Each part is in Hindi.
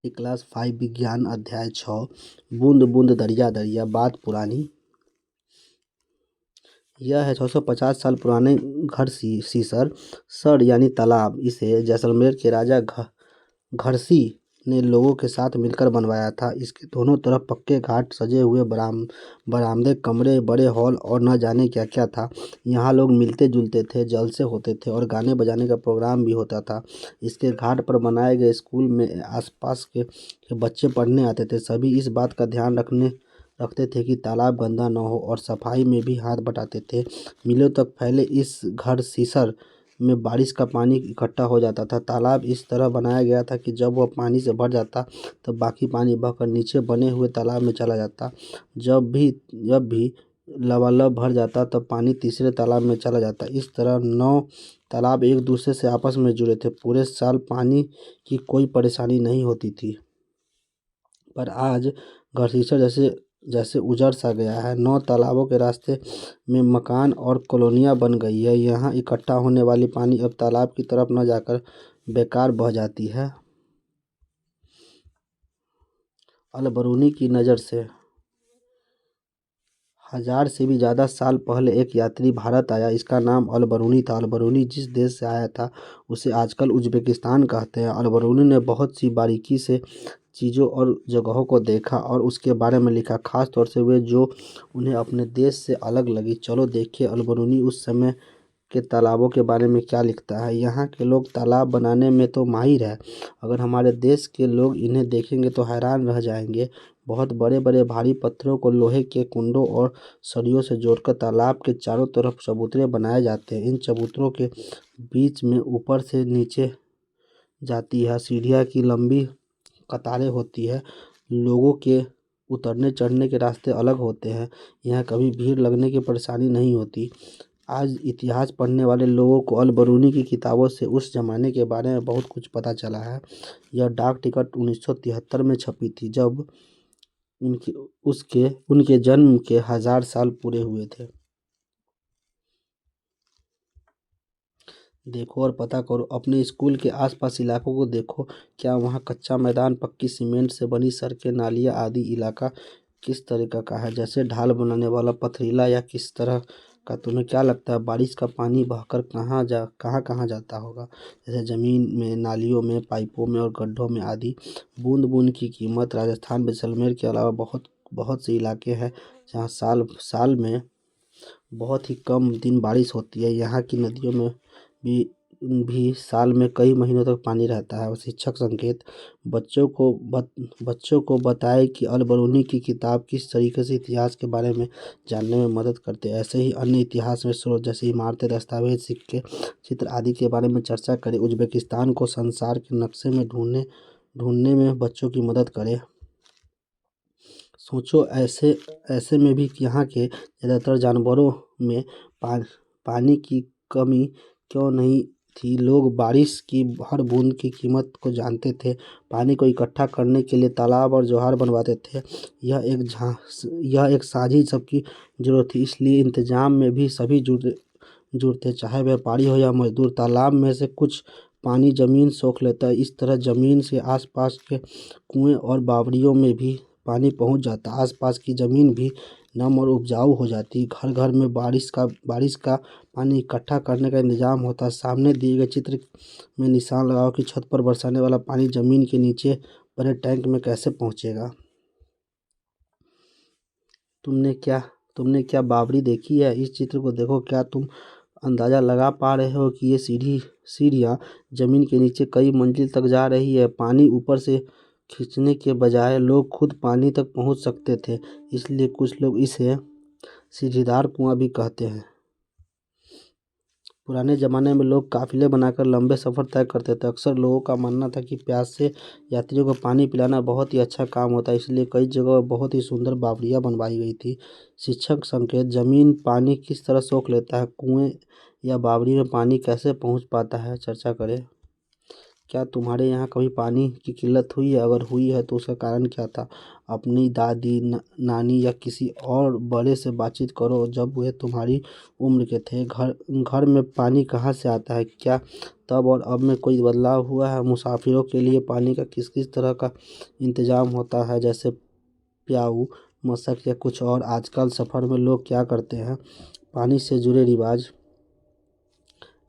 क्लास 5 विज्ञान अध्याय 6 बूंद बूंद दरिया दरिया बात पुरानी। यह है 650 साल पुराने घर सीसर सर यानी तालाब। इसे जैसलमेर के राजा घरसी ने लोगों के साथ मिलकर बनवाया था। इसके दोनों तरफ पक्के घाट, सजे हुए बरामदे, कमरे, बड़े हॉल और न जाने क्या क्या था। यहाँ लोग मिलते जुलते थे, जलसे होते थे और गाने बजाने का प्रोग्राम भी होता था। इसके घाट पर बनाए गए स्कूल में आसपास के बच्चे पढ़ने आते थे। सभी इस बात का ध्यान रखते थे कि तालाब गंदा न हो और सफाई में भी हाथ बटाते थे। मीलों तक फैले इस घर सीसर में बारिश का पानी इकट्ठा हो जाता था। तालाब इस तरह बनाया गया था कि जब वह पानी से भर जाता तब बाकी पानी बहकर नीचे बने हुए तालाब में चला जाता। जब भी लबालब भर जाता तब पानी तीसरे तालाब में चला जाता। इस तरह 9 तालाब एक दूसरे से आपस में जुड़े थे। पूरे साल पानी की कोई परेशानी नहीं होती थी। पर आज घड़ीसर जैसे जैसे उजड़ सा गया है। 9 तालाबों के रास्ते में मकान और कॉलोनियाँ बन गई है। यहाँ इकट्ठा होने वाली पानी अब तालाब की तरफ न जाकर बेकार बह जाती है। अलबरूनी की नज़र से 1000 से भी ज़्यादा साल पहले एक यात्री भारत आया। इसका नाम अलबरूनी था। अलबरूनी जिस देश से आया था उसे आजकल उज़्बेकिस्तान कहते हैं। अलबरूनी ने बहुत सी बारीकी से चीज़ों और जगहों को देखा और उसके बारे में लिखा, खास तौर से वे जो उन्हें अपने देश से अलग लगी। चलो देखिए अलबरूनी उस समय के तालाबों के बारे में क्या लिखता है। यहाँ के लोग तालाब बनाने में तो माहिर है। अगर हमारे देश के लोग इन्हें देखेंगे तो हैरान रह जाएंगे। बहुत बड़े बड़े भारी पत्थरों को लोहे के कुंडों और सरियों से जोड़कर तालाब के चारों तरफ चबूतरे बनाए जाते हैं। इन चबूतरों के बीच में ऊपर से नीचे जाती है सीढ़ियाँ की लंबी कतारें होती है। लोगों के उतरने चढ़ने के रास्ते अलग होते हैं। यहाँ कभी भीड़ लगने की परेशानी नहीं होती। आज इतिहास पढ़ने वाले लोगों को अलबरूनी की किताबों से उस जमाने के बारे में बहुत कुछ पता चला है। यह डाक टिकट 1973 में छपी थी, जब उनके जन्म के 1000 साल पूरे हुए थे। देखो और पता करो, अपने स्कूल के आसपास इलाकों को देखो। क्या वहाँ कच्चा मैदान, पक्की सीमेंट से बनी सड़कें, नालियाँ आदि इलाका किस तरीक़ा का है? जैसे ढाल बनाने वाला, पथरीला या किस तरह का? तुम्हें क्या लगता है बारिश का पानी बहकर कहाँ कहाँ जाता होगा? जैसे ज़मीन में, नालियों में, पाइपों में और गड्ढों में आदि। बूंद बूंद की कीमत। राजस्थान, जैसलमेर के अलावा बहुत बहुत से इलाके हैं जहाँ साल साल में बहुत ही कम दिन बारिश होती है। यहाँ की नदियों में भी भी साल में कई महीनों तक पानी रहता है। शिक्षक संकेत। बच्चों को बताएं कि अलबरूनी की किताब किस तरीके से इतिहास के बारे में जानने में मदद करते हैं। ऐसे ही अन्य इतिहास में स्रोत जैसे इमारतें, दस्तावेज, सिक्के, चित्र आदि के बारे में चर्चा करें। उज़्बेकिस्तान को संसार के नक्शे में ढूंढने में बच्चों की मदद करें। सोचो ऐसे ऐसे में भी कि यहाँ के ज़्यादातर जानवरों में पानी की कमी क्यों नहीं थी। लोग बारिश की हर बूंद की कीमत को जानते थे। पानी को इकट्ठा करने के लिए तालाब और जोहार बनवाते थे। यह एक साझी सबकी जरूरत थी, इसलिए इंतजाम में भी सभी जुड़ते, चाहे व्यापारी हो या मजदूर। तालाब में से कुछ पानी ज़मीन सोख लेता है। इस तरह ज़मीन से आसपास के कुएं और बावड़ियों में भी पानी पहुंच जाता। आसपास की ज़मीन भी नम और उपजाऊ हो जाती। घर घर में बारिश का पानी इकट्ठा करने का इंतजाम होता है। सामने दिए गए चित्र में निशान लगाओ कि छत पर बरसाने वाला पानी ज़मीन के नीचे बने टैंक में कैसे पहुंचेगा। तुमने क्या बावड़ी देखी है? इस चित्र को देखो। क्या तुम अंदाज़ा लगा पा रहे हो कि ये सीढ़ियाँ ज़मीन के नीचे कई मंजिल तक जा रही है? पानी ऊपर से खींचने के बजाय लोग खुद पानी तक पहुंच सकते थे, इसलिए कुछ लोग इसे सीढ़ीदार कुआं भी कहते हैं। पुराने ज़माने में लोग काफ़िले बनाकर लंबे सफ़र तय करते थे। अक्सर लोगों का मानना था कि प्यासे यात्रियों को पानी पिलाना बहुत ही अच्छा काम होता है, इसलिए कई जगह बहुत ही सुंदर बावड़ियाँ बनवाई गई थी। शिक्षक संकेत। ज़मीन पानी किस तरह सोख लेता है? कुएं या बावड़ी में पानी कैसे पहुंच पाता है? चर्चा करें। क्या तुम्हारे यहाँ कभी पानी की किल्लत हुई है? अगर हुई है तो उसका कारण क्या था? अपनी दादी, नानी या किसी और बड़े से बातचीत करो जब वे तुम्हारी उम्र के थे। घर घर में पानी कहाँ से आता है? क्या तब और अब में कोई बदलाव हुआ है? मुसाफिरों के लिए पानी का किस किस तरह का इंतज़ाम होता है, जैसे प्याऊ, मशक या कुछ और? आजकल सफ़र में लोग क्या करते हैं? पानी से जुड़े रिवाज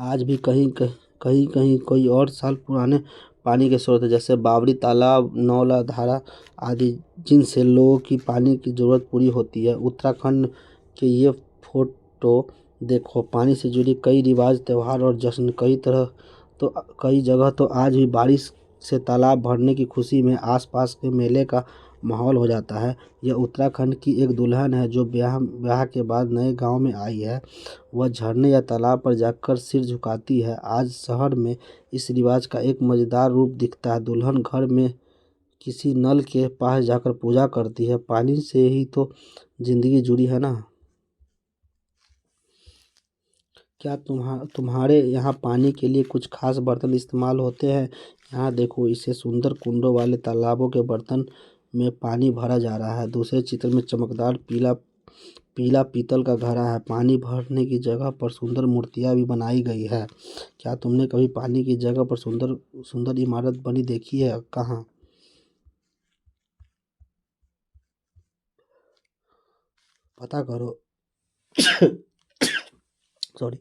आज भी कहीं कहीं कोई और साल पुराने पानी के स्रोत है, जैसे बावड़ी तालाब, नौला धारा आदि, जिनसे लोगों की पानी की ज़रूरत पूरी होती है। उत्तराखंड के ये फोटो देखो, पानी से जुड़ी कई रिवाज, त्यौहार और जश्न। कई जगह तो आज भी बारिश से तालाब भरने की खुशी में आसपास के मेले का माहौल हो जाता है। यह उत्तराखंड की एक दुल्हन है जो ब्याह ब्याह के बाद नए गांव में आई है। वह झरने या तालाब पर जाकर सिर झुकाती है। आज शहर में इस रिवाज का एक मज़ेदार रूप दिखता है। दुल्हन घर में किसी नल के पास जाकर पूजा करती है। पानी से ही तो जिंदगी जुड़ी है ना। क्या तुम्हारे यहाँ पानी के लिए कुछ खास बर्तन इस्तेमाल होते हैं? यहाँ देखो, इसे सुंदर कुंडों वाले तालाबों के बर्तन में पानी भरा जा रहा है। दूसरे चित्र में चमकदार पीला पीला पीतल का घड़ा है। पानी भरने की जगह पर सुंदर मूर्तियाँ भी बनाई गई है। क्या तुमने कभी पानी की जगह पर सुंदर सुंदर इमारत बनी देखी है? कहाँ? पता करो। सॉरी।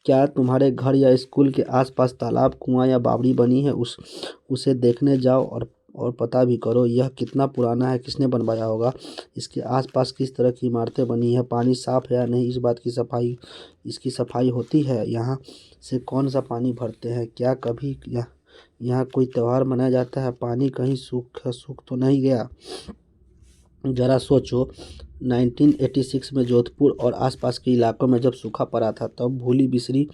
क्या तुम्हारे घर या स्कूल के आसपास तालाब, कुआं या बावड़ी बनी है? उसे देखने जाओ और पता भी करो यह कितना पुराना है, किसने बनवाया होगा, इसके आसपास किस तरह की इमारतें बनी है, पानी साफ है या नहीं, इस बात की इसकी सफाई होती है, यहाँ से कौन सा पानी भरते हैं, क्या कभी यहाँ कोई त्यौहार मनाया जाता है, पानी कहीं सूख तो नहीं गया? ज़रा सोचो, 1986 में जोधपुर और आसपास के इलाकों में जब सूखा पड़ा था, तब भूली बिसरी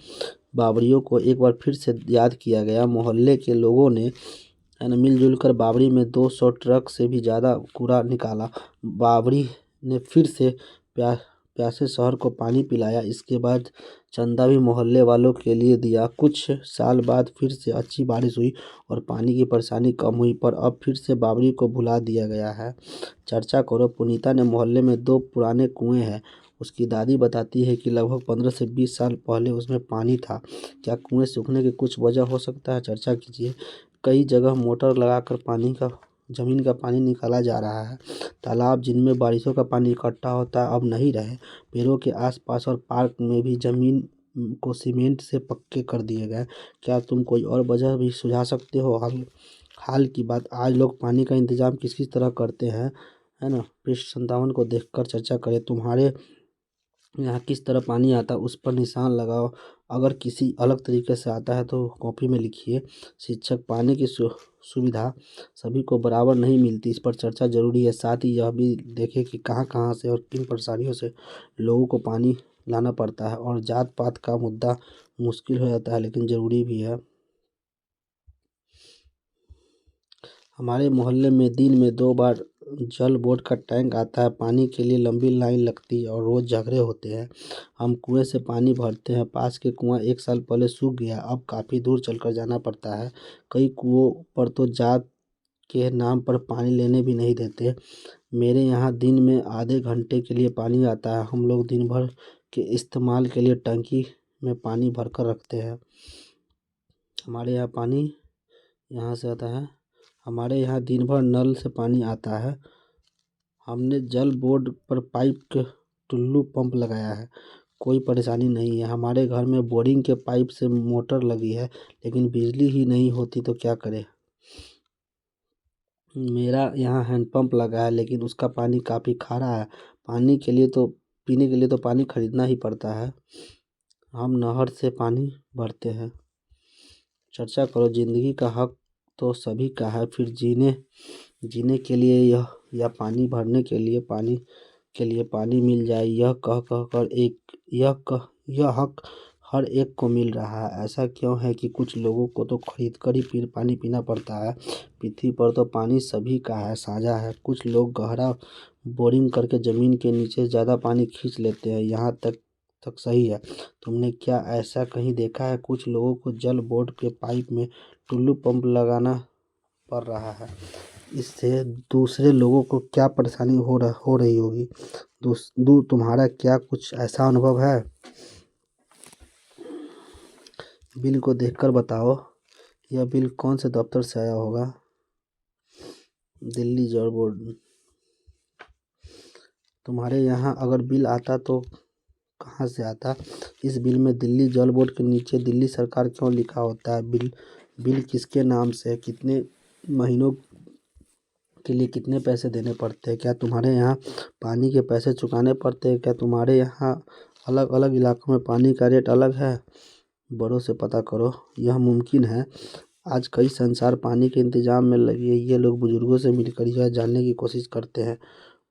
बावड़ियों को एक बार फिर से याद किया गया। मोहल्ले के लोगों ने है ना मिलजुल कर बावड़ी में 200 ट्रक से भी ज़्यादा कूड़ा निकाला। बावड़ी ने फिर से प्या प्यासे शहर को पानी पिलाया। इसके बाद चंदा भी मोहल्ले वालों के लिए दिया। कुछ साल बाद फिर से अच्छी बारिश हुई और पानी की परेशानी कम हुई, पर अब फिर से बावड़ी को भुला दिया गया है। चर्चा करो। पुनीता ने मोहल्ले में 2 पुराने कुएं हैं। उसकी दादी बताती है कि लगभग 15 से 20 साल पहले उसमें पानी था। क्या कुएं सूखने की कुछ वजह हो सकता है? चर्चा कीजिए। कई जगह मोटर लगाकर ज़मीन का पानी निकाला जा रहा है। तालाब जिनमें बारिशों का पानी इकट्ठा होता है अब नहीं रहे। पेड़ों के आसपास और पार्क में भी ज़मीन को सीमेंट से पक्के कर दिए गए। क्या तुम कोई और वजह भी सुझा सकते हो? हाल की बात, आज लोग पानी का इंतज़ाम किस किस तरह करते हैं, है ना? पृष्ठ 57 को देखकर चर्चा करें। तुम्हारे यहाँ किस तरह पानी आता है उस पर निशान लगाओ। अगर किसी अलग तरीके से आता है तो कॉपी में लिखिए। शिक्षक, पानी की सुविधा सभी को बराबर नहीं मिलती, इस पर चर्चा जरूरी है। साथ ही यह भी देखें कि कहाँ कहाँ से और किन परेशानियों से लोगों को पानी लाना पड़ता है। और जात पात का मुद्दा मुश्किल हो जाता है लेकिन ज़रूरी भी है। हमारे मोहल्ले में दिन में 2 बार जल बोर्ड का टैंक आता है। पानी के लिए लंबी लाइन लगती है और रोज़ झगड़े होते हैं। हम कुएं से पानी भरते हैं। पास के कुआं 1 साल पहले सूख गया, अब काफ़ी दूर चलकर जाना पड़ता है। कई कुओं पर तो जात के नाम पर पानी लेने भी नहीं देते। मेरे यहाँ दिन में आधे घंटे के लिए पानी आता है। हम लोग दिन भर के इस्तेमाल के लिए टंकी में पानी भरकर रखते हैं। हमारे यहाँ पानी यहाँ से आता है। हमारे यहाँ दिन भर नल से पानी आता है। हमने जल बोर्ड पर पाइप के टुल्लू पंप लगाया है। कोई परेशानी नहीं है। हमारे घर में बोरिंग के पाइप से मोटर लगी है, लेकिन बिजली ही नहीं होती तो क्या करें? मेरा यहाँ हैंडपंप लगा है, लेकिन उसका पानी काफ़ी खारा है। पानी के लिए तो पीने के लिए तो पानी खरीदना ही पड़ता है। हम नहर से पानी भरते हैं। चर्चा करो। ज़िंदगी का हक तो सभी का है, फिर जीने जीने के लिए या पानी भरने के लिए पानी मिल जाए, यह कह कह कर यह हक हर एक को मिल रहा है। ऐसा क्यों है कि कुछ लोगों को तो खरीद कर ही पानी पीना पड़ता है? पृथ्वी पर तो पानी सभी का है, साझा है। कुछ लोग गहरा बोरिंग करके ज़मीन के नीचे ज़्यादा पानी खींच लेते हैं। यहाँ तक सही है। तुमने क्या ऐसा कहीं देखा है? कुछ लोगों को जल बोर्ड के पाइप में टुल्लू पंप लगाना पड़ रहा है। इससे दूसरे लोगों को क्या परेशानी हो रही होगी। तुम्हारा क्या कुछ ऐसा अनुभव है? बिल को देखकर बताओ। यह बिल कौन से दफ्तर से आया होगा? दिल्ली जल बोर्ड। तुम्हारे यहाँ अगर बिल आता तो कहाँ से आता? इस बिल में दिल्ली जल बोर्ड के नीचे दिल्ली सरकार क्यों लिखा होता है? बिल किसके नाम से है? कितने महीनों के लिए कितने पैसे देने पड़ते हैं? क्या तुम्हारे यहाँ पानी के पैसे चुकाने पड़ते हैं? क्या तुम्हारे यहाँ अलग अलग इलाकों में पानी का रेट अलग है? बड़ों से पता करो। यह मुमकिन है। आज कई संसार पानी के इंतजाम में लगी है। ये लोग बुजुर्गों से मिलकर यह जानने की कोशिश करते हैं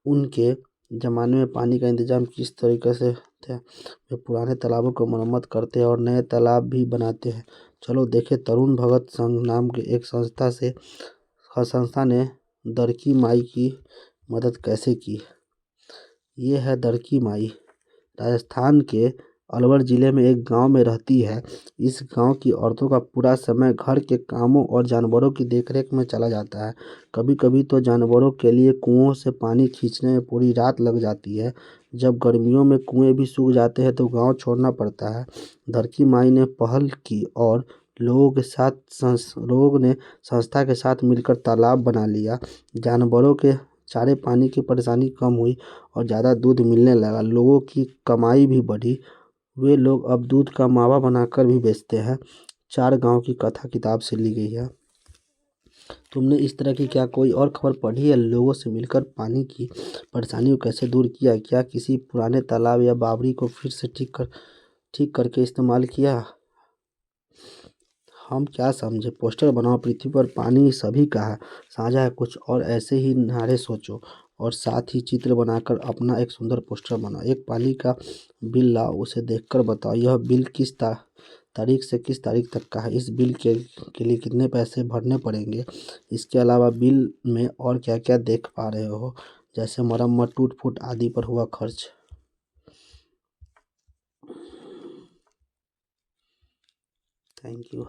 उनके ज़माने में पानी का इंतजाम किस तरीके से थे। वे पुराने तालाबों को मरम्मत करते हैं और नए तालाब भी बनाते हैं। चलो देखें तरुण भगत संघ नाम के एक संस्था ने दरकी माई की मदद कैसे की। ये है दरकी माई। राजस्थान के अलवर ज़िले में एक गांव में रहती है। इस गांव की औरतों का पूरा समय घर के कामों और जानवरों की देखरेख में चला जाता है। कभी कभी तो जानवरों के लिए कुओं से पानी खींचने में पूरी रात लग जाती है। जब गर्मियों में कुएं भी सूख जाते हैं तो गांव छोड़ना पड़ता है। दरकी माई ने पहल की और लोगों ने संस्था के साथ मिलकर तालाब बना लिया। जानवरों के चारे पानी की परेशानी कम हुई और ज़्यादा दूध मिलने लगा। लोगों की कमाई भी बढ़ी। वे लोग अब दूध का मावा बनाकर भी बेचते हैं। 4 गांव की कथा किताब से ली गई है। तुमने इस तरह की क्या कोई और खबर पढ़ी है? लोगों से मिलकर पानी की परेशानी को कैसे दूर किया? क्या किसी पुराने तालाब या बावड़ी को फिर से ठीक करके इस्तेमाल किया? हम क्या समझे? पोस्टर बनाओ। पृथ्वी पर पानी सभी का है, साझा है। कुछ और ऐसे ही नारे सोचो और साथ ही चित्र बनाकर अपना एक सुंदर पोस्टर बनाओ। एक पानी का बिल लाओ, उसे देखकर बताओ यह बिल किस तारीख से किस तारीख तक का है। इस बिल के लिए कितने पैसे भरने पड़ेंगे। इसके अलावा बिल में और क्या क्या देख पा रहे हो, जैसे मरम्मत, टूट फूट आदि पर हुआ खर्च। Thank you.